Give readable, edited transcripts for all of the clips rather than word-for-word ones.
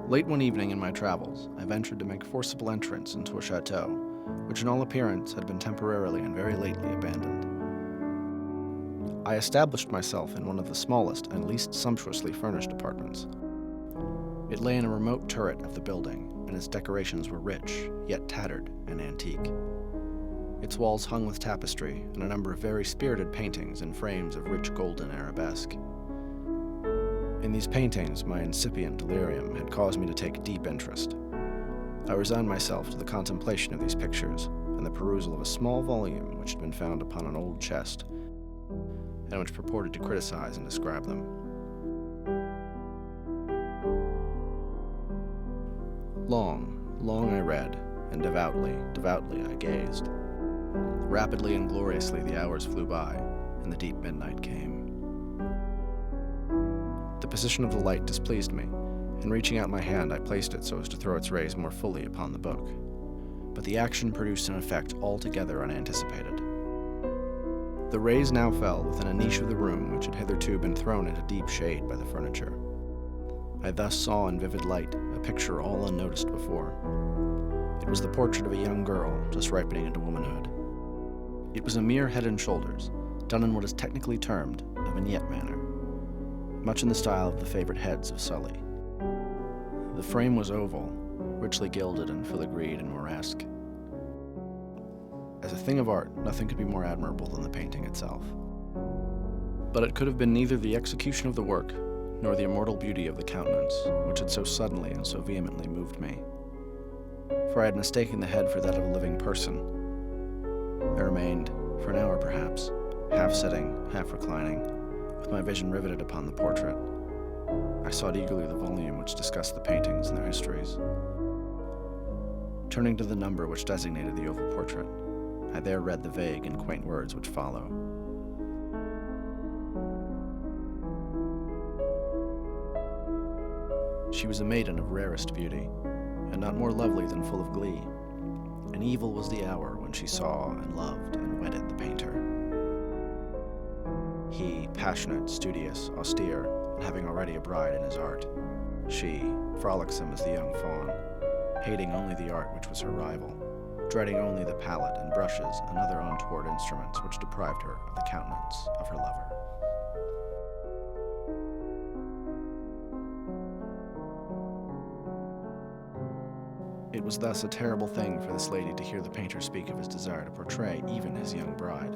Late one evening in my travels, I ventured to make forcible entrance into a chateau, which in all appearance had been temporarily and very lately abandoned. I established myself in one of the smallest and least sumptuously furnished apartments. It lay in a remote turret of the building, and its decorations were rich, yet tattered and antique. Its walls hung with tapestry and a number of very spirited paintings in frames of rich golden arabesque. In these paintings, my incipient delirium had caused me to take deep interest. I resigned myself to the contemplation of these pictures and the perusal of a small volume which had been found upon an old chest, and which purported to criticize and describe them. Long I read, and devoutly I gazed. Rapidly and gloriously the hours flew by, and the deep midnight came. The position of the light displeased me, and reaching out my hand I placed it so as to throw its rays more fully upon the book. But the action produced an effect altogether unanticipated. The rays now fell within a niche of the room which had hitherto been thrown into deep shade by the furniture. I thus saw in vivid light a picture all unnoticed before. It was the portrait of a young girl just ripening into womanhood. It was a mere head and shoulders, done in what is technically termed a vignette manner, much in the style of the favorite heads of Sully. The frame was oval, richly gilded and filigreed and Moresque. As a thing of art, nothing could be more admirable than the painting itself. But it could have been neither the execution of the work, nor the immortal beauty of the countenance, which had so suddenly and so vehemently moved me. For I had mistaken the head for that of a living person. I remained, for an hour perhaps, half sitting, half reclining, with my vision riveted upon the portrait. I sought eagerly the volume which discussed the paintings and their histories. Turning to the number which designated the oval portrait, I there read the vague and quaint words which follow. She was a maiden of rarest beauty, and not more lovely than full of glee. And evil was the hour when she saw and loved and wedded the painter. He, passionate, studious, austere, and having already a bride in his art. She, frolicsome as the young fawn, hating only the art which was her rival, dreading only the palette and brushes and other untoward instruments which deprived her of the countenance of her lover. It was thus a terrible thing for this lady to hear the painter speak of his desire to portray even his young bride.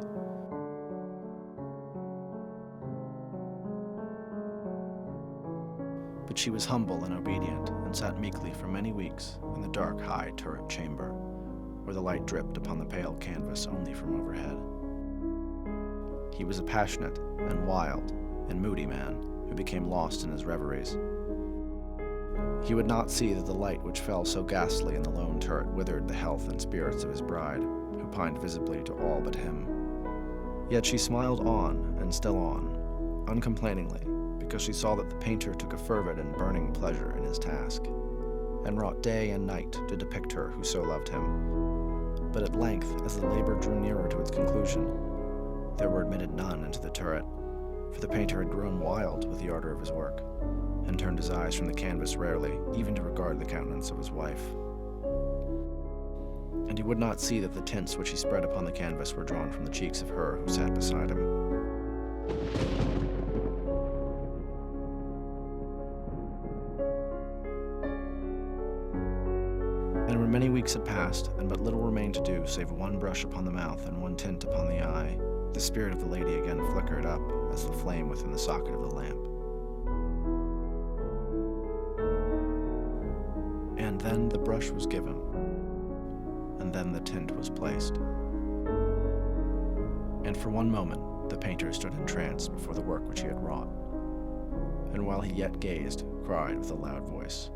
But she was humble and obedient, and sat meekly for many weeks in the dark, high turret chamber, where the light dripped upon the pale canvas only from overhead. He was a passionate and wild and moody man who became lost in his reveries. He would not see that the light which fell so ghastly in the lone turret withered the health and spirits of his bride, who pined visibly to all but him. Yet she smiled on and still on, uncomplainingly, because she saw that the painter took a fervid and burning pleasure in his task, and wrought day and night to depict her who so loved him. But at length, as the labor drew nearer to its conclusion, there were admitted none into the turret, for the painter had grown wild with the ardor of his work, and turned his eyes from the canvas rarely, even to regard the countenance of his wife. And he would not see that the tints which he spread upon the canvas were drawn from the cheeks of her who sat beside him. And when many weeks had passed, and but little remained to do save one brush upon the mouth and one tint upon the eye, the spirit of the lady again flickered up as the flame within the socket of the lamp. And then the brush was given, and then the tint was placed. And for one moment the painter stood entranced before the work which he had wrought, and while he yet gazed, cried with a loud voice,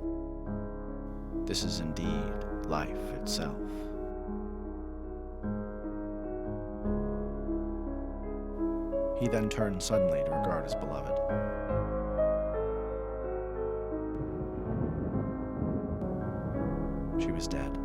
"This is indeed life itself." He then turned suddenly to regard his beloved. She was dead.